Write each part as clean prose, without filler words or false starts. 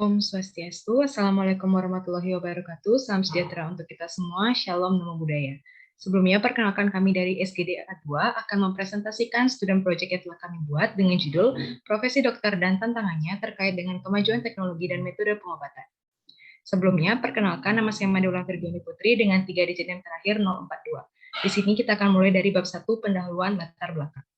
Om Swastiastu, Assalamualaikum warahmatullahi wabarakatuh, salam sejahtera untuk kita semua, Shalom Namo Buddhaya. Sebelumnya, perkenalkan kami dari SGD A2 akan mempresentasikan student project yang telah kami buat dengan judul Profesi Dokter dan Tantangannya terkait dengan kemajuan teknologi dan metode pengobatan. Sebelumnya, perkenalkan nama saya Madula Virgiani Putri dengan 3 digit yang terakhir 042. Di sini kita akan mulai dari bab 1 pendahuluan latar belakang.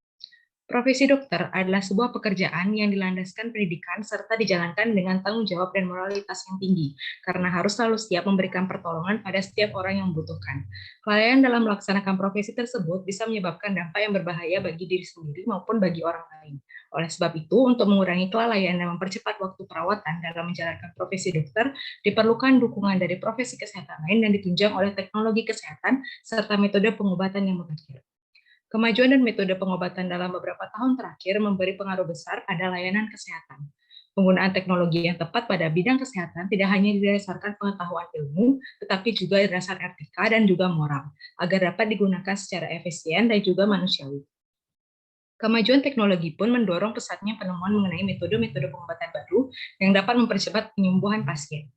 Profesi dokter adalah sebuah pekerjaan yang dilandaskan pendidikan serta dijalankan dengan tanggung jawab dan moralitas yang tinggi, karena harus selalu siap memberikan pertolongan pada setiap orang yang membutuhkan. Kelalaian dalam melaksanakan profesi tersebut bisa menyebabkan dampak yang berbahaya bagi diri sendiri maupun bagi orang lain. Oleh sebab itu, untuk mengurangi kelalaian dan mempercepat waktu perawatan dalam menjalankan profesi dokter, diperlukan dukungan dari profesi kesehatan lain dan ditunjang oleh teknologi kesehatan serta metode pengobatan yang mutakhir. Kemajuan dan metode pengobatan dalam beberapa tahun terakhir memberi pengaruh besar pada layanan kesehatan. Penggunaan teknologi yang tepat pada bidang kesehatan tidak hanya didasarkan pengetahuan ilmu, tetapi juga dasar etika dan juga moral, agar dapat digunakan secara efisien dan juga manusiawi. Kemajuan teknologi pun mendorong pesatnya penemuan mengenai metode-metode pengobatan baru yang dapat mempercepat penyembuhan pasien.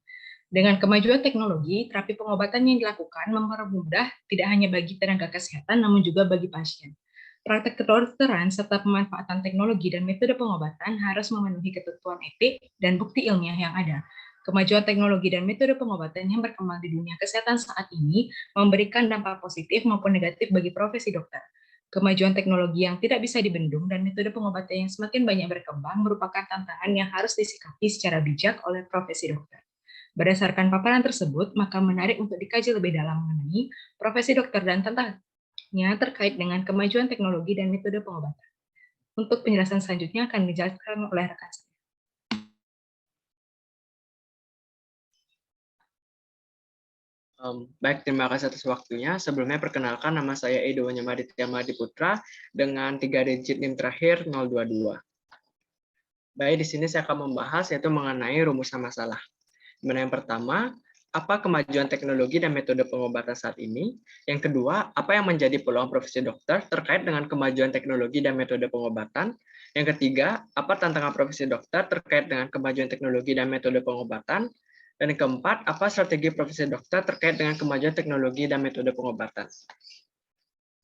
Dengan kemajuan teknologi, terapi pengobatan yang dilakukan mempermudah tidak hanya bagi tenaga kesehatan, namun juga bagi pasien. Praktek kedokteran serta pemanfaatan teknologi dan metode pengobatan harus memenuhi ketentuan etik dan bukti ilmiah yang ada. Kemajuan teknologi dan metode pengobatan yang berkembang di dunia kesehatan saat ini memberikan dampak positif maupun negatif bagi profesi dokter. Kemajuan teknologi yang tidak bisa dibendung dan metode pengobatan yang semakin banyak berkembang merupakan tantangan yang harus disikapi secara bijak oleh profesi dokter. Berdasarkan paparan tersebut, maka menarik untuk dikaji lebih dalam mengenai profesi dokter dan tantangannya terkait dengan kemajuan teknologi dan metode pengobatan. Untuk penjelasan selanjutnya akan dijelaskan oleh rekan saya. Baik, terima kasih atas waktunya. Sebelumnya perkenalkan nama saya Edo Nyamaditya Madiputra dengan 3 digit NIM terakhir 022. Baik, di sini saya akan membahas yaitu mengenai rumusan masalah. Yang pertama, apa kemajuan teknologi dan metode pengobatan saat ini? Yang kedua, apa yang menjadi peluang profesi dokter terkait dengan kemajuan teknologi dan metode pengobatan? Yang ketiga, apa tantangan profesi dokter terkait dengan kemajuan teknologi dan metode pengobatan? Dan yang keempat, apa strategi profesi dokter terkait dengan kemajuan teknologi dan metode pengobatan?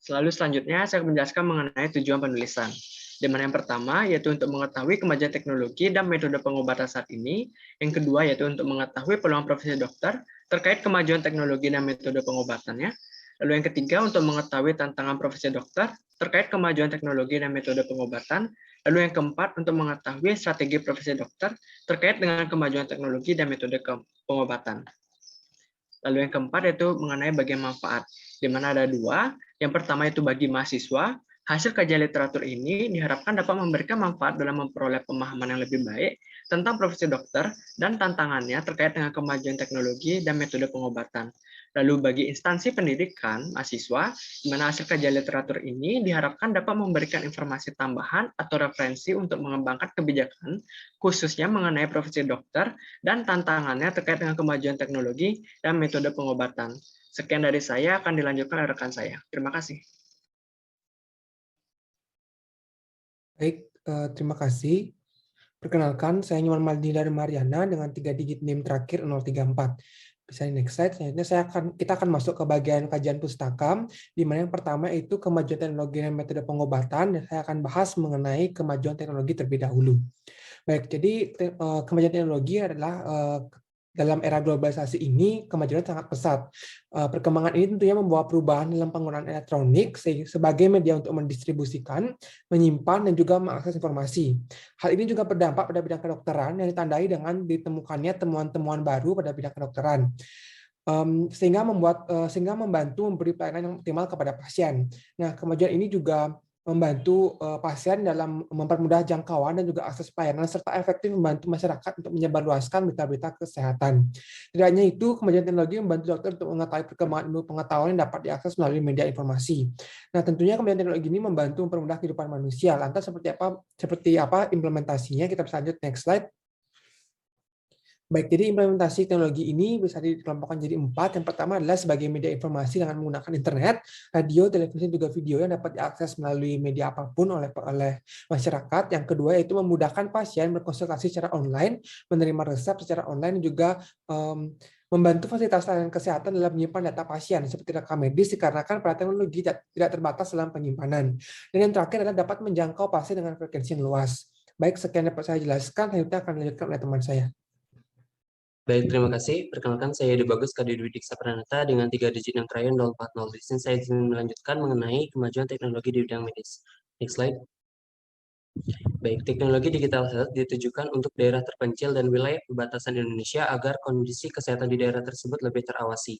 Selanjutnya, saya akan menjelaskan mengenai tujuan penulisan. Di mana yang pertama, yaitu untuk mengetahui kemajuan teknologi dan metode pengobatan saat ini. Yang kedua, yaitu untuk mengetahui peluang profesi dokter terkait kemajuan teknologi dan metode pengobatannya. Lalu yang ketiga, untuk mengetahui tantangan profesi dokter terkait kemajuan teknologi dan metode pengobatan. Lalu yang keempat, untuk mengetahui strategi profesi dokter terkait dengan kemajuan teknologi dan metode pengobatan. Lalu yang keempat yaitu mengenai bagian manfaat, di mana ada dua. Yang pertama itu bagi mahasiswa, hasil kajian literatur ini diharapkan dapat memberikan manfaat dalam memperoleh pemahaman yang lebih baik tentang profesi dokter dan tantangannya terkait dengan kemajuan teknologi dan metode pengobatan. Lalu bagi instansi pendidikan, mahasiswa, di mana hasil kajian literatur ini diharapkan dapat memberikan informasi tambahan atau referensi untuk mengembangkan kebijakan, khususnya mengenai profesi dokter dan tantangannya terkait dengan kemajuan teknologi dan metode pengobatan. Sekian dari saya, akan dilanjutkan oleh rekan saya. Terima kasih. Baik, terima kasih. Perkenalkan, saya Nyoman Maldila Mariana dengan 3 digit NIM terakhir 034. Bisa di next slide. Selanjutnya kita akan masuk ke bagian kajian pustaka, di mana yang pertama itu kemajuan teknologi dan metode pengobatan, dan saya akan bahas mengenai kemajuan teknologi terlebih dahulu. Baik, jadi kemajuan teknologi adalah dalam era globalisasi ini kemajuan sangat pesat. Perkembangan ini tentunya membawa perubahan dalam penggunaan elektronik sebagai media untuk mendistribusikan, menyimpan, dan juga mengakses informasi. Hal ini juga berdampak pada bidang kedokteran yang ditandai dengan ditemukannya temuan-temuan baru pada bidang kedokteran. Sehingga membantu memberi pelayanan yang optimal kepada pasien. Nah, kemajuan ini juga membantu pasien dalam mempermudah jangkauan dan juga akses pelayanan serta efektif membantu masyarakat untuk menyebarluaskan berita-berita kesehatan. Tidak hanya itu, kemajuan teknologi membantu dokter untuk mengetahui perkembangan ilmu pengetahuan yang dapat diakses melalui media informasi. Nah, tentunya kemajuan teknologi ini membantu mempermudah kehidupan manusia. Lantas seperti apa implementasinya? Kita bisa lanjut next slide. Baik, jadi implementasi teknologi ini bisa dikelompokkan jadi 4. Yang pertama adalah sebagai media informasi dengan menggunakan internet, radio, televisi, juga video yang dapat diakses melalui media apapun oleh masyarakat. Yang kedua yaitu memudahkan pasien berkonsultasi secara online, menerima resep secara online, dan juga membantu fasilitas layanan kesehatan dalam menyimpan data pasien seperti rekam medis dikarenakan pada teknologi tidak terbatas dalam penyimpanan. Dan yang terakhir adalah dapat menjangkau pasien dengan frekuensi yang luas. Baik, sekian dapat saya jelaskan. Selanjutnya akan dilanjutkan oleh teman saya. Baik, terima kasih. Perkenalkan, saya Edi Bagus, Kadidwi Diksa Pranata dengan 3 digit yang terakhir 040. Di sini saya ingin melanjutkan mengenai kemajuan teknologi di bidang medis. Next slide. Baik, teknologi digital health ditujukan untuk daerah terpencil dan wilayah perbatasan Indonesia agar kondisi kesehatan di daerah tersebut lebih terawasi.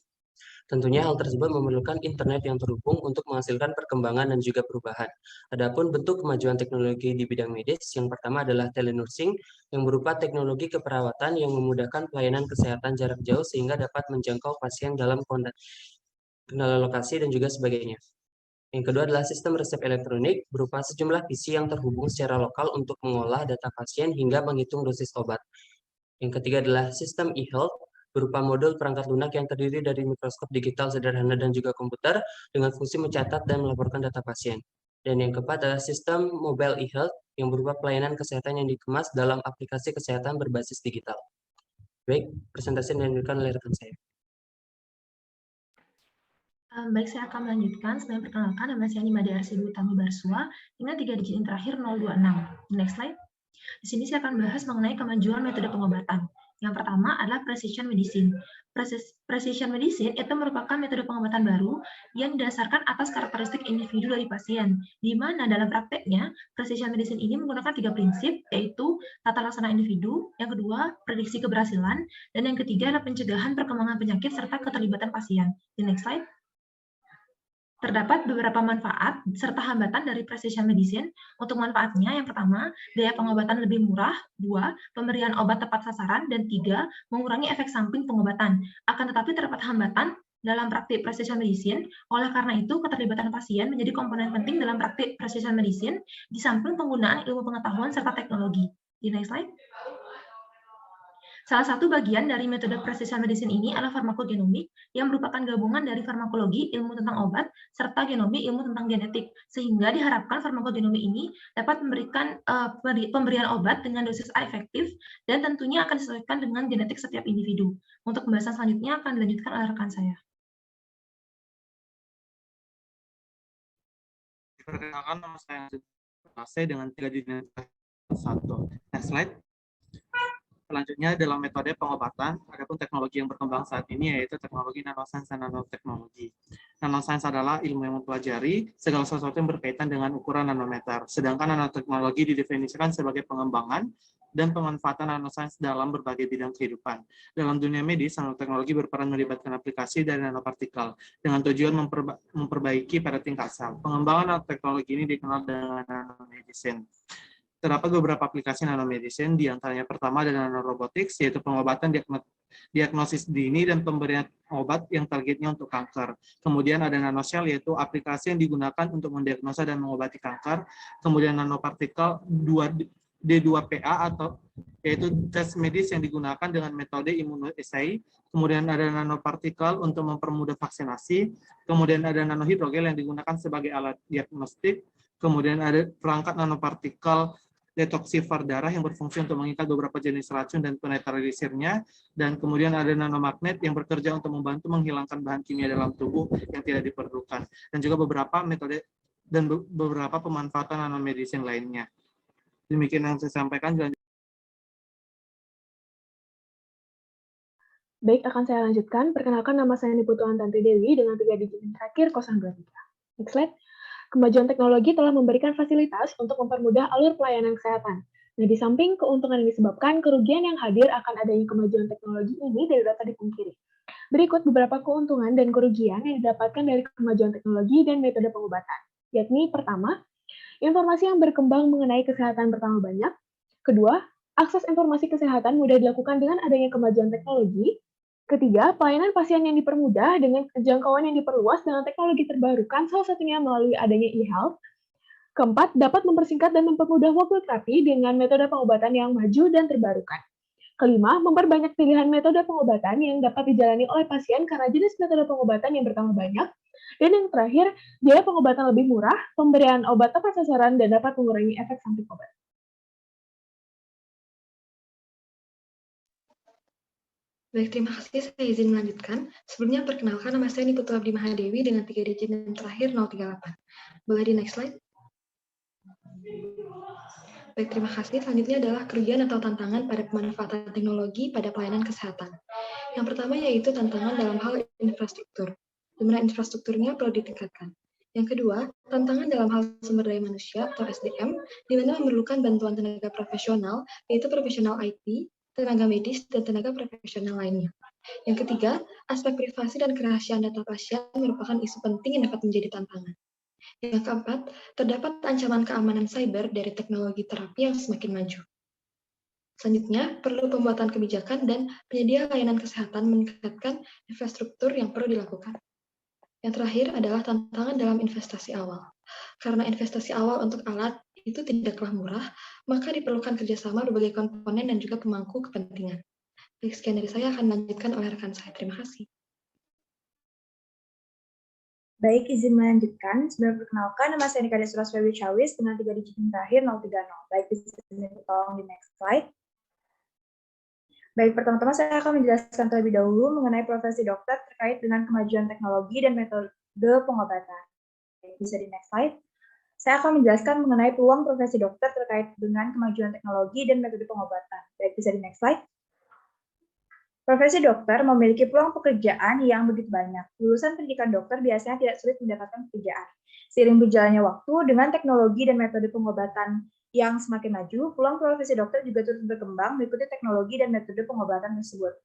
Tentunya hal tersebut memerlukan internet yang terhubung untuk menghasilkan perkembangan dan juga perubahan. Adapun bentuk kemajuan teknologi di bidang medis, yang pertama adalah telenursing, yang berupa teknologi keperawatan yang memudahkan pelayanan kesehatan jarak jauh sehingga dapat menjangkau pasien dalam kendala lokasi dan juga sebagainya. Yang kedua adalah sistem resep elektronik, berupa sejumlah PC yang terhubung secara lokal untuk mengolah data pasien hingga menghitung dosis obat. Yang ketiga adalah sistem e-health, berupa modul perangkat lunak yang terdiri dari mikroskop digital sederhana dan juga komputer dengan fungsi mencatat dan melaporkan data pasien. Dan yang keempat adalah sistem mobile e-health yang berupa pelayanan kesehatan yang dikemas dalam aplikasi kesehatan berbasis digital. Baik, presentasi yang dilanjutkan oleh rekan saya. Baik, saya akan melanjutkan. Saya perkenalkan, nama saya Nimade Arsidu Utami Barsua dengan 3 digit yang terakhir 026. Next slide. Di sini saya akan bahas mengenai kemajuan metode pengobatan. Yang pertama adalah precision medicine. Precision medicine itu merupakan metode pengobatan baru yang didasarkan atas karakteristik individu dari pasien, di mana dalam prakteknya, precision medicine ini menggunakan 3 prinsip, yaitu tata laksana individu, yang kedua, prediksi keberhasilan, dan yang ketiga adalah pencegahan perkembangan penyakit serta keterlibatan pasien. Di next slide. Terdapat beberapa manfaat serta hambatan dari precision medicine. Untuk manfaatnya, yang pertama, biaya pengobatan lebih murah, 2, pemberian obat tepat sasaran, dan 3, mengurangi efek samping pengobatan. Akan tetapi terdapat hambatan dalam praktik precision medicine, oleh karena itu keterlibatan pasien menjadi komponen penting dalam praktik precision medicine, di samping penggunaan ilmu pengetahuan serta teknologi. Di next slide. Salah satu bagian dari metode precision medicine ini adalah farmakogenomik, yang merupakan gabungan dari farmakologi, ilmu tentang obat, serta genomik, ilmu tentang genetik. Sehingga diharapkan farmakogenomik ini dapat memberikan pemberian obat dengan dosis A efektif, dan tentunya akan disesuaikan dengan genetik setiap individu. Untuk pembahasan selanjutnya akan dilanjutkan oleh rekan saya. Perkenalkan, nama saya dengan 3 digit 1. Next slide. Selanjutnya dalam metode pengobatan, adapun teknologi yang berkembang saat ini yaitu teknologi nanoscience dan nanoteknologi. Nanoscience adalah ilmu yang mempelajari segala sesuatu yang berkaitan dengan ukuran nanometer, sedangkan nanoteknologi didefinisikan sebagai pengembangan dan pemanfaatan nanoscience dalam berbagai bidang kehidupan. Dalam dunia medis, nanoteknologi berperan melibatkan aplikasi dari nanopartikel dengan tujuan memperbaiki pada tingkat sel. Pengembangan nanoteknologi ini dikenal dengan nanomedicine. Terdapat beberapa aplikasi nanomedicine, diantaranya pertama adalah nanorobotics, yaitu pengobatan diagnosis dini dan pemberian obat yang targetnya untuk kanker. Kemudian ada nanosel, yaitu aplikasi yang digunakan untuk mendiagnosa dan mengobati kanker. Kemudian nanopartikel D2PA, atau yaitu tes medis yang digunakan dengan metode immunoassay. Kemudian ada nanopartikel untuk mempermudah vaksinasi. Kemudian ada nanohidrogel yang digunakan sebagai alat diagnostik. Kemudian ada perangkat nanopartikel detoksifier darah yang berfungsi untuk mengikat beberapa jenis racun dan penetralisirnya, dan kemudian ada nanomagnet yang bekerja untuk membantu menghilangkan bahan kimia dalam tubuh yang tidak diperlukan, dan juga beberapa metode dan beberapa pemanfaatan nanomedicine lainnya. Demikian yang saya sampaikan. Baik, akan saya lanjutkan. Perkenalkan, nama saya Niputuan Tanti Dewi dengan 3 digit terakhir 023. Next slide. Kemajuan teknologi telah memberikan fasilitas untuk mempermudah alur pelayanan kesehatan. Nah, di samping keuntungan yang disebabkan, kerugian yang hadir akan adanya kemajuan teknologi ini tidak dapat dipungkiri. Berikut beberapa keuntungan dan kerugian yang didapatkan dari kemajuan teknologi dan metode pengobatan. Yakni pertama, informasi yang berkembang mengenai kesehatan bertambah banyak. Kedua, akses informasi kesehatan mudah dilakukan dengan adanya kemajuan teknologi. Ketiga, pelayanan pasien yang dipermudah dengan jangkauan yang diperluas dengan teknologi terbarukan, salah satunya melalui adanya e-health. Keempat, dapat mempersingkat dan mempermudah waktu terapi dengan metode pengobatan yang maju dan terbarukan. Kelima, memperbanyak pilihan metode pengobatan yang dapat dijalani oleh pasien karena jenis metode pengobatan yang bertambah banyak. Dan yang terakhir, biaya pengobatan lebih murah, pemberian obat tepat sasaran, dan dapat mengurangi efek samping obat. Baik, terima kasih. Saya izin melanjutkan. Sebelumnya, perkenalkan nama saya Niputu Abdi Mahadewi dengan 3 digit NIM terakhir 038. Boleh di next slide? Baik, terima kasih. Selanjutnya adalah kerugian atau tantangan pada pemanfaatan teknologi pada pelayanan kesehatan. Yang pertama yaitu tantangan dalam hal infrastruktur, di mana infrastrukturnya perlu ditingkatkan. Yang kedua, tantangan dalam hal sumber daya manusia atau SDM, di mana memerlukan bantuan tenaga profesional, yaitu profesional IT, tenaga medis, dan tenaga profesional lainnya. Yang ketiga, aspek privasi dan kerahasiaan data pasien merupakan isu penting yang dapat menjadi tantangan. Yang keempat, terdapat ancaman keamanan cyber dari teknologi terapi yang semakin maju. Selanjutnya, perlu pembuatan kebijakan dan penyedia layanan kesehatan meningkatkan infrastruktur yang perlu dilakukan. Yang terakhir adalah tantangan dalam investasi awal. Karena investasi awal untuk alat itu tidaklah murah, maka diperlukan kerjasama berbagai komponen dan juga pemangku kepentingan. Baik, sekian dari saya akan dilanjutkan oleh rekan saya. Terima kasih. Baik, izin melanjutkan. Sebelum perkenalkan, nama saya Nikade Suraswewi Cawis dengan 3 digit yang terakhir 030. Baik, bisa tolong di next slide. Baik, pertama-tama saya akan menjelaskan terlebih dahulu mengenai profesi dokter terkait dengan kemajuan teknologi dan metode pengobatan. Baik, bisa di next slide. Saya akan menjelaskan mengenai peluang profesi dokter terkait dengan kemajuan teknologi dan metode pengobatan. Baik, bisa di next slide. Profesi dokter memiliki peluang pekerjaan yang begitu banyak. Lulusan pendidikan dokter biasanya tidak sulit mendapatkan pekerjaan. Seiring berjalannya waktu, dengan teknologi dan metode pengobatan yang semakin maju, peluang profesi dokter juga terus berkembang mengikuti teknologi dan metode pengobatan tersebut.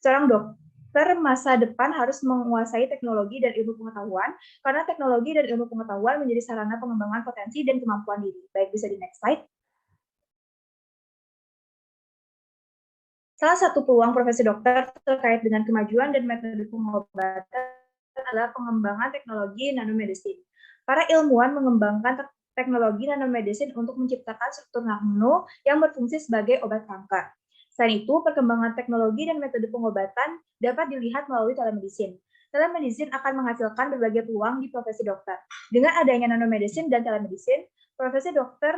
Seorang dokter masa depan harus menguasai teknologi dan ilmu pengetahuan, karena teknologi dan ilmu pengetahuan menjadi sarana pengembangan potensi dan kemampuan diri. Baik, bisa di next slide. Salah satu peluang profesi dokter terkait dengan kemajuan dan metode pengobatan adalah pengembangan teknologi nanomedicine. Para ilmuwan mengembangkan teknologi nanomedicine untuk menciptakan struktur nano yang berfungsi sebagai obat kanker. Selain itu, perkembangan teknologi dan metode pengobatan dapat dilihat melalui telemedicine. Telemedicine akan menghasilkan berbagai peluang di profesi dokter. Dengan adanya nanomedicine dan telemedicine, profesi dokter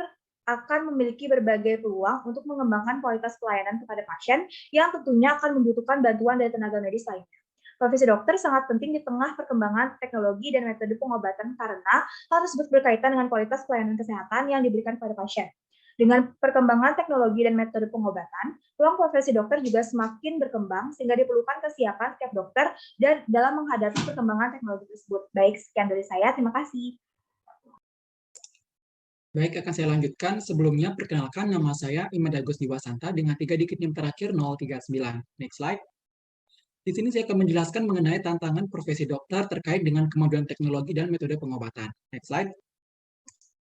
akan memiliki berbagai peluang untuk mengembangkan kualitas pelayanan kepada pasien yang tentunya akan membutuhkan bantuan dari tenaga medis lainnya. Profesi dokter sangat penting di tengah perkembangan teknologi dan metode pengobatan karena hal tersebut berkaitan dengan kualitas pelayanan kesehatan yang diberikan kepada pasien. Dengan perkembangan teknologi dan metode pengobatan, peluang profesi dokter juga semakin berkembang sehingga diperlukan kesiapan setiap dokter dan dalam menghadapi perkembangan teknologi tersebut. Baik, sekian dari saya. Terima kasih. Baik, akan saya lanjutkan. Sebelumnya, perkenalkan nama saya Imad Agus Diwasanta dengan 3 digit NIM terakhir 039. Next slide. Di sini saya akan menjelaskan mengenai tantangan profesi dokter terkait dengan kemajuan teknologi dan metode pengobatan. Next slide.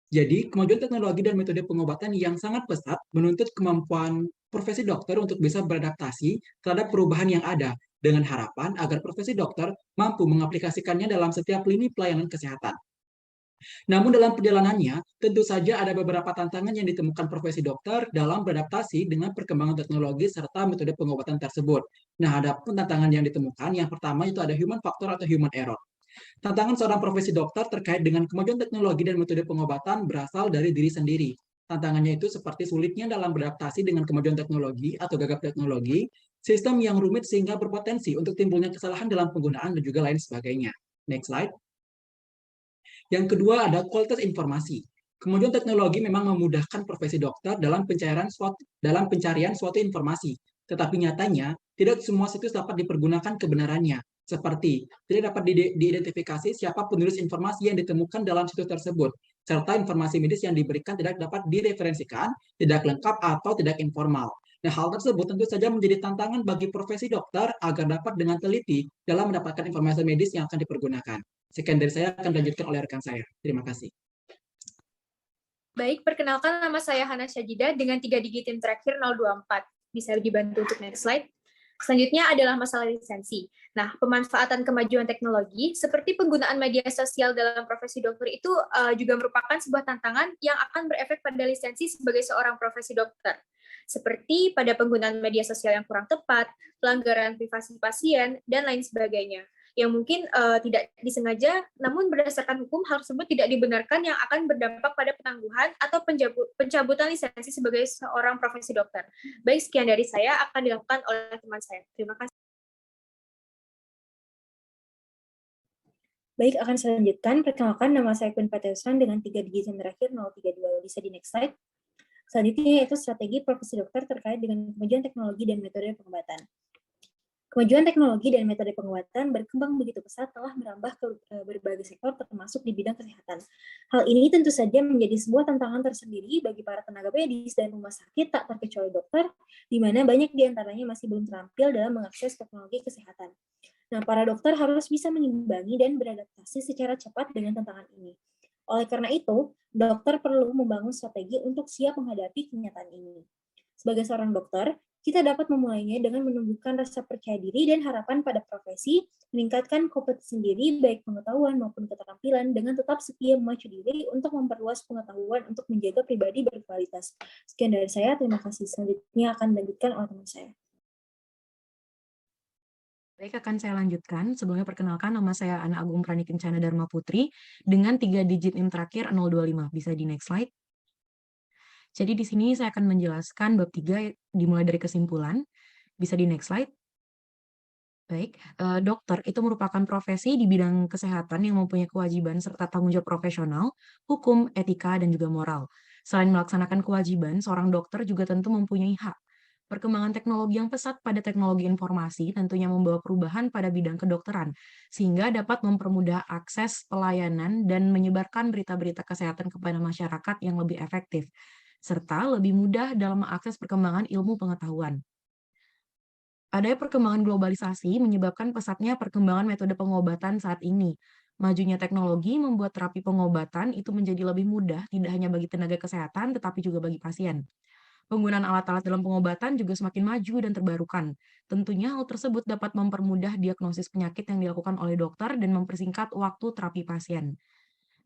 Jadi, kemajuan teknologi dan metode pengobatan yang sangat pesat menuntut kemampuan profesi dokter untuk bisa beradaptasi terhadap perubahan yang ada, dengan harapan agar profesi dokter mampu mengaplikasikannya dalam setiap lini pelayanan kesehatan. Namun dalam perjalanannya, tentu saja ada beberapa tantangan yang ditemukan profesi dokter dalam beradaptasi dengan perkembangan teknologi serta metode pengobatan tersebut. Nah, ada pun tantangan yang ditemukan, yang pertama itu ada human factor atau human error. Tantangan seorang profesi dokter terkait dengan kemajuan teknologi dan metode pengobatan berasal dari diri sendiri. Tantangannya itu seperti sulitnya dalam beradaptasi dengan kemajuan teknologi atau gagap teknologi, sistem yang rumit sehingga berpotensi untuk timbulnya kesalahan dalam penggunaan dan juga lain sebagainya. Next slide. Yang kedua ada kualitas informasi. Kemajuan teknologi memang memudahkan profesi dokter dalam pencarian suatu informasi, tetapi nyatanya tidak semua situs dapat dipergunakan kebenarannya, seperti tidak dapat diidentifikasi siapa penulis informasi yang ditemukan dalam situs tersebut, serta informasi medis yang diberikan tidak dapat direferensikan, tidak lengkap atau tidak informal. Nah, hal tersebut tentu saja menjadi tantangan bagi profesi dokter agar dapat dengan teliti dalam mendapatkan informasi medis yang akan dipergunakan. Sekian dari saya, akan dilanjutkan oleh rekan saya. Terima kasih. Baik, perkenalkan nama saya Hana Syajida dengan 3 digit NIM terakhir 024. Bisa dibantu untuk next slide. Selanjutnya adalah masalah lisensi. Nah, pemanfaatan kemajuan teknologi seperti penggunaan media sosial dalam profesi dokter itu juga merupakan sebuah tantangan yang akan berefek pada lisensi sebagai seorang profesi dokter. seperti pada penggunaan media sosial yang kurang tepat, pelanggaran privasi pasien, dan lain sebagainya yang mungkin tidak disengaja, namun berdasarkan hukum hal tersebut tidak dibenarkan yang akan berdampak pada penangguhan atau pencabutan lisensi sebagai seorang profesi dokter. Baik, sekian dari saya akan dilakukan oleh teman saya. Terima kasih. Baik, akan saya lanjutkan. Perkenalkan, nama saya Queen Peterson dengan 3 digit yang terakhir 032. Bisa di next slide. Selanjutnya yaitu strategi profesi dokter terkait dengan kemajuan teknologi dan metode pengobatan. Kemajuan teknologi dan metode pengobatan berkembang begitu pesat telah merambah ke berbagai sektor termasuk di bidang kesehatan. Hal ini tentu saja menjadi sebuah tantangan tersendiri bagi para tenaga medis dan rumah sakit tak terkecuali dokter, di mana banyak di antaranya masih belum terampil dalam mengakses teknologi kesehatan. Nah, para dokter harus bisa mengimbangi dan beradaptasi secara cepat dengan tantangan ini. Oleh karena itu, dokter perlu membangun strategi untuk siap menghadapi kenyataan ini. Sebagai seorang dokter, kita dapat memulainya dengan menumbuhkan rasa percaya diri dan harapan pada profesi, meningkatkan kompetensi diri baik pengetahuan maupun keterampilan dengan tetap setia memacu diri untuk memperluas pengetahuan untuk menjaga pribadi berkualitas. Sekian dari saya, terima kasih. Selanjutnya akan dilanjutkan oleh teman saya. Baik, akan saya lanjutkan. Sebelumnya perkenalkan, nama saya Ana Agung Prani Kencana Dharma Putri dengan 3 digit NIM terakhir 025. Bisa di next slide. Jadi di sini saya akan menjelaskan bab 3 dimulai dari kesimpulan. Bisa di next slide. Baik, dokter itu merupakan profesi di bidang kesehatan yang mempunyai kewajiban serta tanggung jawab profesional, hukum, etika, dan juga moral. Selain melaksanakan kewajiban, seorang dokter juga tentu mempunyai hak. Perkembangan teknologi yang pesat pada teknologi informasi tentunya membawa perubahan pada bidang kedokteran, sehingga dapat mempermudah akses pelayanan dan menyebarkan berita-berita kesehatan kepada masyarakat yang lebih efektif, serta lebih mudah dalam mengakses perkembangan ilmu pengetahuan. Adanya perkembangan globalisasi menyebabkan pesatnya perkembangan metode pengobatan saat ini. Majunya teknologi membuat terapi pengobatan itu menjadi lebih mudah, tidak hanya bagi tenaga kesehatan, tetapi juga bagi pasien. Penggunaan alat-alat dalam pengobatan juga semakin maju dan terbarukan. Tentunya hal tersebut dapat mempermudah diagnosis penyakit yang dilakukan oleh dokter dan mempersingkat waktu terapi pasien.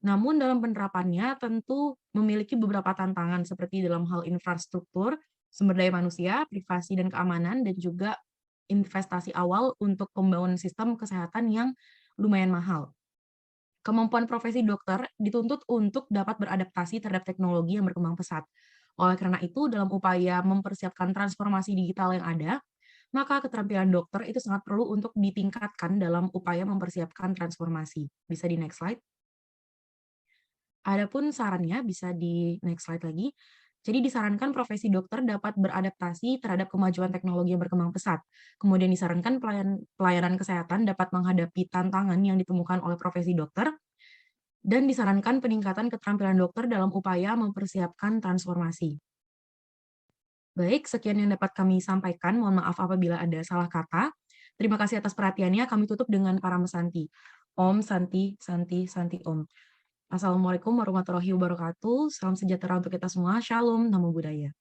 Namun dalam penerapannya tentu memiliki beberapa tantangan seperti dalam hal infrastruktur, sumber daya manusia, privasi dan keamanan, dan juga investasi awal untuk pembangunan sistem kesehatan yang lumayan mahal. Kemampuan profesi dokter dituntut untuk dapat beradaptasi terhadap teknologi yang berkembang pesat. Oleh karena itu, dalam upaya mempersiapkan transformasi digital yang ada, maka keterampilan dokter itu sangat perlu untuk ditingkatkan dalam upaya mempersiapkan transformasi. Bisa di next slide. Adapun sarannya, bisa di next slide lagi. Jadi disarankan profesi dokter dapat beradaptasi terhadap kemajuan teknologi yang berkembang pesat. Kemudian disarankan pelayanan kesehatan dapat menghadapi tantangan yang ditemukan oleh profesi dokter, dan disarankan peningkatan keterampilan dokter dalam upaya mempersiapkan transformasi. Baik, sekian yang dapat kami sampaikan. Mohon maaf apabila ada salah kata. Terima kasih atas perhatiannya. Kami tutup dengan Parama Santi. Om Santi, Santi, Santi Om. Assalamualaikum warahmatullahi wabarakatuh. Salam sejahtera untuk kita semua. Shalom, namo buddhaya.